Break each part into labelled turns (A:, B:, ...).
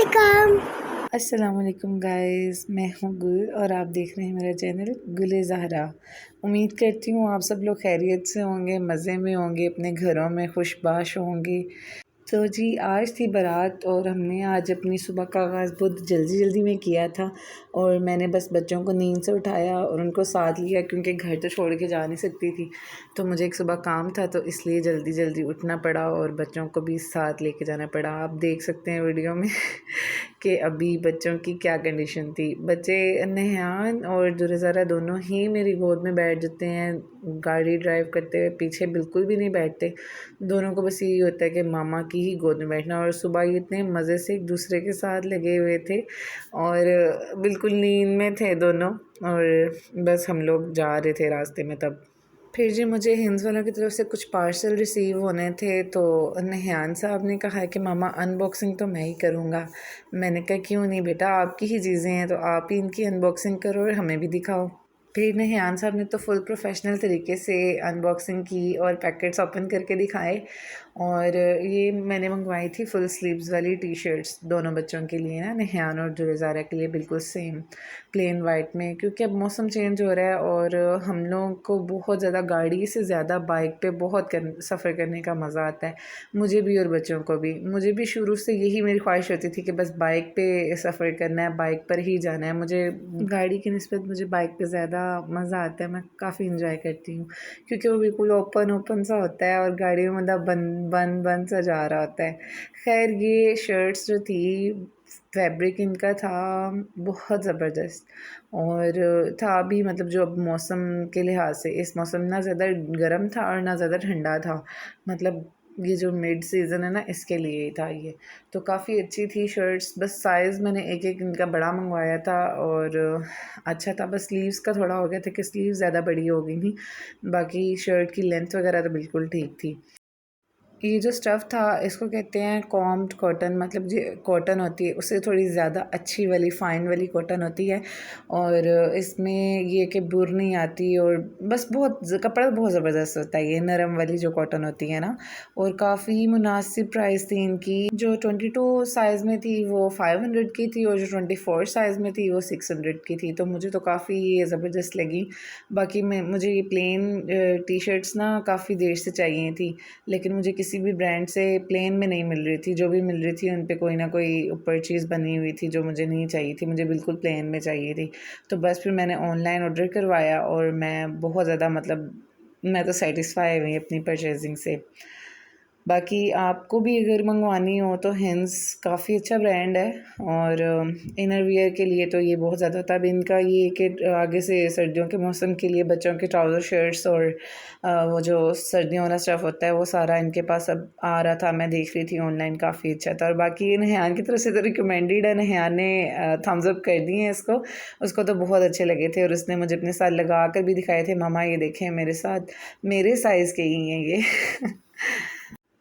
A: अस्सलाम वालेकुम गाइस, मैं हूँ गुल और आप देख रहे हैं मेरा चैनल गुले ज़हरा। उम्मीद करती हूँ आप सब लोग खैरियत से होंगे, मज़े में होंगे, अपने घरों में खुशबाश होंगे। तो जी आज थी बारात और हमने आज अपनी सुबह का आगाज़ बहुत जल्दी जल्दी में किया था और मैंने बस बच्चों को नींद से उठाया और उनको साथ लिया क्योंकि घर तो छोड़ के जा नहीं सकती थी। तो मुझे एक सुबह काम था तो इसलिए जल्दी जल्दी उठना पड़ा और बच्चों को भी साथ लेके जाना पड़ा। आप देख सकते हैं वीडियो में कि अभी बच्चों की क्या कंडीशन थी। बच्चे नहान और दुरज़ारा दोनों ही मेरी गोद में बैठ जाते हैं। गाड़ी ड्राइव करते हुए पीछे बिल्कुल भी नहीं बैठते। दोनों को बस यही होता है कि मामा की ही गोद में बैठना। और सुबह ये इतने मज़े से एक दूसरे के साथ लगे हुए थे और बिल्कुल नींद में थे दोनों। और बस हम लोग जा रहे थे रास्ते में तब फिर जी मुझे हिंस वालों की तरफ से कुछ पार्सल रिसीव होने थे तो नहियान साहब ने कहा कि मामा अनबॉक्सिंग तो मैं ही करूँगा। मैंने कहा क्यों नहीं बेटा, आपकी ही चीज़ें हैं तो आप ही इनकी अनबॉक्सिंग करो और हमें भी दिखाओ। फिर नहियान साहब ने तो फुल प्रोफेशनल तरीके से अनबॉक्सिंग की और पैकेट्स ओपन करके दिखाए। और ये मैंने मंगवाई थी फुल स्लीव्स वाली टी शर्ट्स दोनों बच्चों के लिए ना, नहियान और जुरेज़ारा के लिए बिल्कुल सेम प्लेन वाइट में, क्योंकि अब मौसम चेंज हो रहा है और हम लोगों को बहुत ज़्यादा गाड़ी से ज़्यादा बाइक पे बहुत सफ़र करने का मज़ा आता है। मुझे भी और बच्चों को भी। मुझे भी शुरू से यही मेरी ख्वाहिश होती थी कि बस बाइक पे सफ़र करना है, बाइक पर ही जाना है। मुझे गाड़ी की निस्बत मुझे बाइक पे ज़्यादा मज़ा आता है, मैं काफ़ी इंजॉय करती हूँ क्योंकि वो बिल्कुल ओपन ओपन सा होता है और गाड़ी में मतलब बंद बंद बंद सा जा रहा होता है। खैर ये शर्ट्स जो थी फैब्रिक इनका था बहुत ज़बरदस्त और था भी मतलब जो अब मौसम के लिहाज से इस मौसम ना ज़्यादा गर्म था और ना ज़्यादा ठंडा था। मतलब ये जो मिड सीज़न है ना इसके लिए ही था ये। तो काफ़ी अच्छी थी शर्ट्स। बस साइज़ मैंने एक एक इनका बड़ा मंगवाया था और अच्छा था। बस स्लीव्स का थोड़ा हो गया था कि स्लीव्स ज़्यादा बड़ी हो गई थी। बाकी शर्ट की लेंथ वगैरह तो बिल्कुल ठीक थी। ये जो स्टफ़ था इसको कहते हैं कॉम्ड कॉटन, मतलब जो कॉटन होती है उससे थोड़ी ज़्यादा अच्छी वाली फ़ाइन वाली कॉटन होती है। और इसमें ये कि बुर नहीं आती और बस बहुत कपड़ा बहुत ज़बरदस्त होता है ये नरम वाली जो कॉटन होती है ना। और काफ़ी मुनासिब प्राइस थी इनकी। जो 22 साइज़ में थी वो 500 की थी और जो 24 साइज़ में थी वो 600 की थी। तो मुझे तो काफ़ी ये ज़बरदस्त लगी। बाकी मुझे ये प्लेन टी शर्ट्स ना काफ़ी देर से चाहिए थी, लेकिन मुझे किसी भी ब्रांड से प्लेन में नहीं मिल रही थी। जो भी मिल रही थी उन पे कोई ना कोई ऊपर चीज़ बनी हुई थी जो मुझे नहीं चाहिए थी, मुझे बिल्कुल प्लेन में चाहिए थी। तो बस फिर मैंने ऑनलाइन ऑर्डर करवाया और मैं बहुत ज़्यादा मतलब मैं तो सैटिस्फाई हुई अपनी परचेजिंग से। बाकी आपको भी अगर मंगवानी हो तो हिंस काफ़ी अच्छा ब्रांड है और इनर वियर के लिए तो ये बहुत ज़्यादा था। अब इनका ये कि आगे से सर्दियों के मौसम के लिए बच्चों के ट्राउज़र शर्ट्स और वो जो सर्दियों वाला स्टफ़ होता है वो सारा इनके पास अब आ रहा था। मैं देख रही थी ऑनलाइन, काफ़ी अच्छा था। और बाकी ये नहयान की तरफ से तो रिकमेंडेड है, नहयान ने थम्स अप कर दिए हैं इसको। उसको तो बहुत अच्छे लगे थे और उसने मुझे अपने साथ लगा कर भी दिखाए थे, मामा ये देखें मेरे साथ, मेरे साइज़ के ही हैं ये।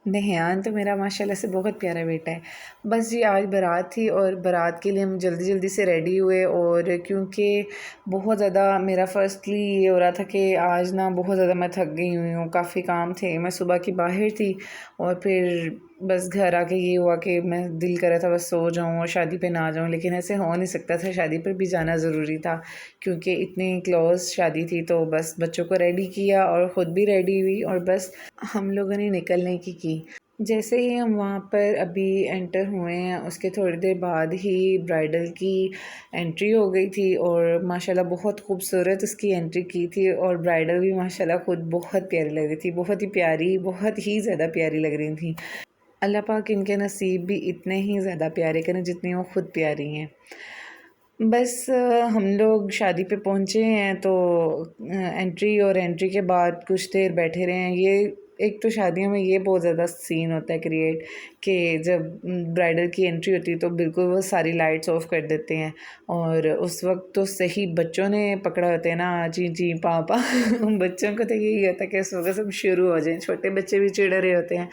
A: नहियान तो मेरा माशाल्लाह से बहुत प्यारा बेटा है। बस जी आज बारात थी और बारात के लिए हम जल्दी जल्दी से रेडी हुए और क्योंकि बहुत ज़्यादा मेरा फ़र्स्टली ये हो रहा था कि आज ना बहुत ज़्यादा मैं थक गई हुई हूँ, काफ़ी काम थे, मैं सुबह की बाहर थी और फिर बस घर आके ये हुआ कि मैं दिल कर रहा था बस सो जाऊँ और शादी पे ना जाऊँ, लेकिन ऐसे हो नहीं सकता था, शादी पर भी जाना ज़रूरी था क्योंकि इतनी क्लोज़ शादी थी। तो बस बच्चों को रेडी किया और ख़ुद भी रेडी हुई और बस हम लोगों ने निकलने की। जैसे ही हम वहाँ पर अभी एंटर हुए हैं उसके थोड़ी देर बाद ही ब्राइडल की एंट्री हो गई थी और माशाल्लाह बहुत खूबसूरत उसकी एंट्री की थी और ब्राइडल भी माशाल्लाह ख़ुद बहुत प्यारी लग रही थी, बहुत ही प्यारी, बहुत ही ज़्यादा प्यारी लग रही थी। अल्लाह पाक इनके नसीब भी इतने ही ज़्यादा प्यारे करें जितनी वो ख़ुद प्यारी हैं। बस हम लोग शादी पे पहुँचे हैं तो एंट्री के बाद कुछ देर बैठे रहे हैं। ये एक तो शादियों में ये बहुत ज़्यादा सीन होता है क्रिएट कि जब ब्राइडल की एंट्री होती है तो बिल्कुल वो सारी लाइट्स ऑफ कर देते हैं और उस वक्त तो सही बच्चों ने पकड़ा होता है ना, जी जी पापा। बच्चों को तो यही होता है कि उस वक्त सब शुरू हो जाए। छोटे बच्चे भी चिढ़ रहे होते हैं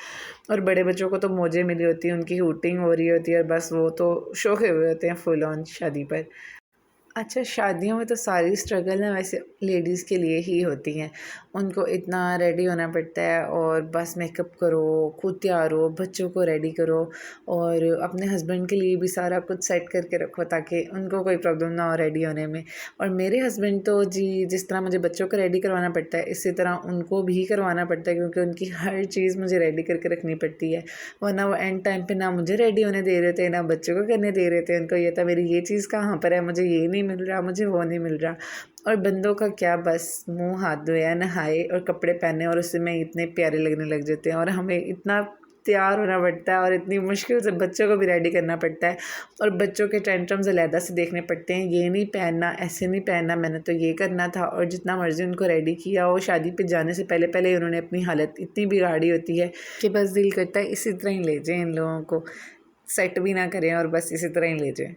A: और बड़े बच्चों को तो मौजें मिली होती हैं, उनकी हूटिंग हो रही होती है और बस वो तो शौक़े हुए होते हैं फुल ऑन शादी पर। अच्छा, शादियों में तो सारी स्ट्रगल ना वैसे लेडीज़ के लिए ही होती हैं। उनको इतना रेडी होना पड़ता है और बस मेकअप करो, खुद तैयार हो, बच्चों को रेडी करो और अपने हस्बैंड के लिए भी सारा कुछ सेट करके रखो ताकि उनको कोई प्रॉब्लम ना हो रेडी होने में। और मेरे हस्बैंड तो जी जिस तरह मुझे बच्चों को रेडी करवाना पड़ता है, इसी तरह उनको भी करवाना पड़ता है क्योंकि उनकी हर चीज़ मुझे रेडी करके रखनी पड़ती है। वरना वो एंड टाइम पे ना मुझे रेडी होने दे रहे थे, ना बच्चों को करने दे रहे थे। उनको ये था मेरी ये चीज़ कहाँ पर है, मुझे ये नहीं मिल रहा, मुझे वो नहीं मिल रहा। और बंदों का क्या, बस मुँह हाथ धोया, नहाए और कपड़े पहने और उसी में इतने प्यारे लगने लग जाते हैं और हमें इतना तैयार होना पड़ता है और इतनी मुश्किल से बच्चों को भी रेडी करना पड़ता है और बच्चों के टेंट्रम्स अलहदा से देखने पड़ते हैं। ये नहीं पहनना, ऐसे नहीं पहनना, मैंने तो ये करना था। और जितना मर्ज़ी उनको रेडी किया हो, शादी पे जाने से पहले पहले उन्होंने अपनी हालत इतनी बिगाड़ी होती है कि बस दिल करता है इसी तरह ही ले जाएँ इन लोगों को, सेट भी ना करें और बस इसी तरह ही ले जाएँ।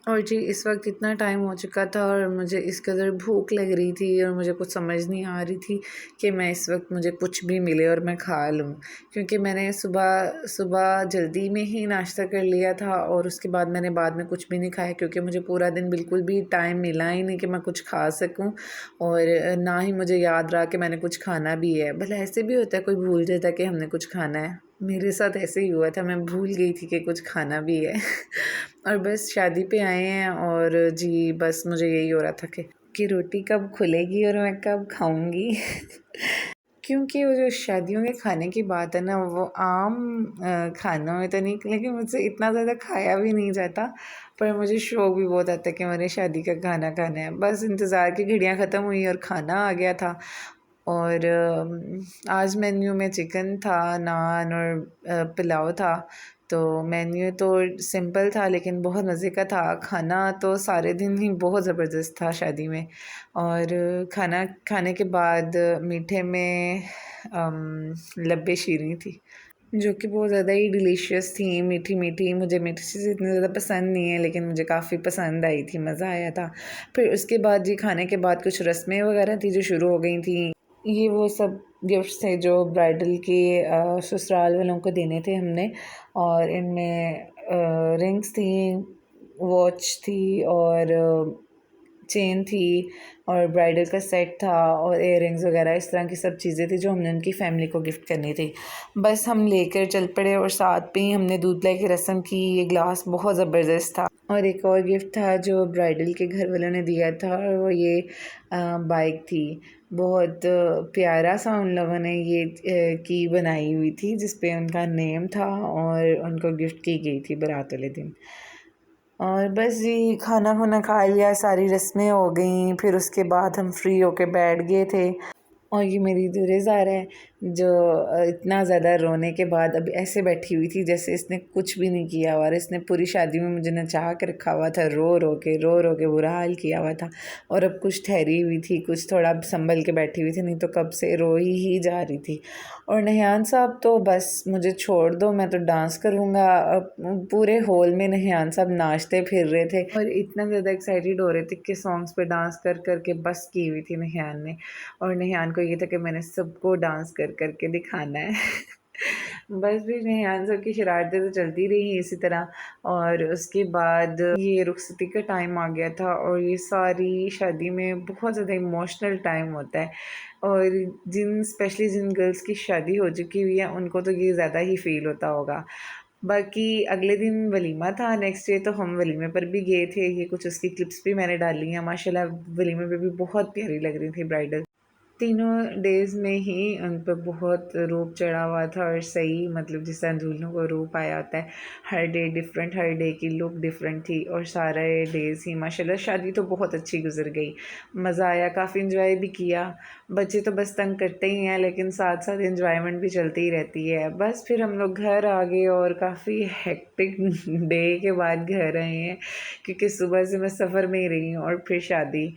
A: और जी इस वक्त इतना टाइम हो चुका था और मुझे इस कदर भूख लग रही थी और मुझे कुछ समझ नहीं आ रही थी कि मैं इस वक्त मुझे कुछ भी मिले और मैं खा लूँ, क्योंकि मैंने सुबह सुबह जल्दी में ही नाश्ता कर लिया था और उसके बाद मैंने बाद में कुछ भी नहीं खाया क्योंकि मुझे पूरा दिन बिल्कुल भी टाइम मिला ही नहीं कि मैं कुछ खा सकूँ और ना ही मुझे याद रहा कि मैंने कुछ खाना भी है। भला ऐसे भी होता है कोई भूल जाता है कि हमने कुछ खाना है, मेरे साथ ऐसे ही हुआ था, मैं भूल गई थी कि कुछ खाना भी है और बस शादी पे आए हैं और जी बस मुझे यही हो रहा था कि रोटी कब खुलेगी और मैं कब खाऊंगी क्योंकि वो जो शादियों के खाने की बात है ना, वो आम खानों में तो नहीं, लेकिन मुझसे इतना ज़्यादा खाया भी नहीं जाता, पर मुझे शौक भी बहुत आता है कि मैंने शादी का खाना खाना है। बस इंतज़ार की घड़ियाँ ख़त्म हुई और खाना आ गया था। और आज मेन्यू में चिकन था, नान और पुलाव था। तो मेन्यू तो सिंपल था लेकिन बहुत मज़े का था। खाना तो सारे दिन ही बहुत ज़बरदस्त था शादी में। और खाना खाने के बाद मीठे में लब्बे शीरी थी जो कि बहुत ज़्यादा ही डिलीशियस थी, मीठी मीठी। मुझे मीठी चीज़ें इतनी ज़्यादा पसंद नहीं है लेकिन मुझे काफ़ी पसंद आई थी, मज़ा आया था। फिर उसके बाद जी खाने के बाद कुछ रस्में वगैरह थी जो शुरू हो गई थी। ये वो सब गिफ्ट्स थे जो ब्राइडल के ससुराल वालों को देने थे हमने। और इनमें रिंग्स थी, वॉच थी और चेन थी और ब्राइडल का सेट था और इयररिंग्स वगैरह इस तरह की सब चीज़ें थी जो हमने उनकी फैमिली को गिफ्ट करनी थी। बस हम लेकर चल पड़े और साथ पे ही हमने दूध लाई की रस्म की। ये ग्लास बहुत ज़बरदस्त था। और एक और गिफ्ट था जो ब्राइडल के घर वालों ने दिया था और वो ये बाइक थी। बहुत प्यारा सा उन लोगों ने ये की बनाई हुई थी जिस पे उनका नेम था और उनको गिफ्ट की गई थी बारात वाले दिन। और बस जी खाना खुना खा लिया, सारी रस्में हो गई, फिर उसके बाद हम फ्री होके बैठ गए थे। और ये मेरी दुरेज़ारा है जो इतना ज़्यादा रोने के बाद अब ऐसे बैठी हुई थी जैसे इसने कुछ भी नहीं किया हुआ और इसने पूरी शादी में मुझे नचा के रखा हुआ था, रो रो के बुरा हाल किया हुआ था। और अब कुछ ठहरी हुई थी, कुछ थोड़ा संभल के बैठी हुई थी, नहीं तो कब से रो ही जा रही थी। और नहियान साहब तो बस मुझे छोड़ दो, मैं तो डांस करूँगा। पूरे हॉल में नहियान साहब नाचते फिर रहे थे और इतना ज़्यादा एक्साइटेड हो रहे थे कि सॉन्ग्स पे डांस कर कर के बस की हुई थी नहियान ने। और नहियान को ये था कि मैंने सबको डांस कर कर के दिखाना है बस भी नहियान सब की शरारतें तो चलती रही इसी तरह। और उसके बाद ये रुखसती का टाइम आ गया था और ये सारी शादी में बहुत ज़्यादा इमोशनल टाइम होता है और स्पेशली जिन गर्ल्स की शादी हो चुकी हुई है उनको तो ये ज़्यादा ही फील होता होगा। बाकी अगले दिन वलीमा था, नेक्स्ट डे तो हम वलीमे पर भी गए थे। ये कुछ उसकी क्लिप्स भी मैंने डाली हैं। माशाल्लाह वलीमे पे भी बहुत प्यारी लग रही थी ब्राइडल। तीनों डेज़ में ही उन पे बहुत रूप चढ़ा हुआ था और सही मतलब जिस तरह दूल्हों को रूप आया होता है, हर डे डिफरेंट, हर डे की लुक डिफरेंट थी और सारे डेज़ ही माशाल्लाह शादी तो बहुत अच्छी गुजर गई। मज़ा आया, काफ़ी इंजॉय भी किया। बच्चे तो बस तंग करते ही हैं लेकिन साथ साथ इंजॉयमेंट भी चलती ही रहती है। बस फिर हम लोग घर आ गए और काफ़ी हेक्टिक डे के बाद घर आए हैं क्योंकि सुबह से मैं सफ़र में ही रही हूँ और फिर शादी।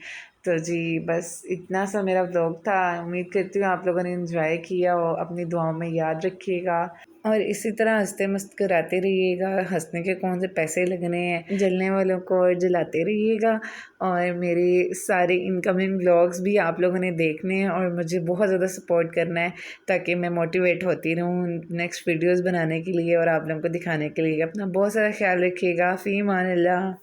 A: तो जी बस इतना सा मेरा व्लॉग था। उम्मीद करती हूँ आप लोगों ने एंजॉय किया और अपनी दुआओं में याद रखिएगा और इसी तरह हंसते मुस्कुराते रहिएगा। हंसने के कौन से पैसे लगने हैं, जलने वालों को और जलाते रहिएगा। और मेरे सारे इनकमिंग व्लॉग्स भी आप लोगों ने देखने हैं और मुझे बहुत ज़्यादा सपोर्ट करना है ताकि मैं मोटिवेट होती रहूँ नेक्स्ट वीडियोज़ बनाने के लिए और आप लोगों को दिखाने के लिए। अपना बहुत सारा ख्याल रखिएगा। फ़ी अमान अल्लाह।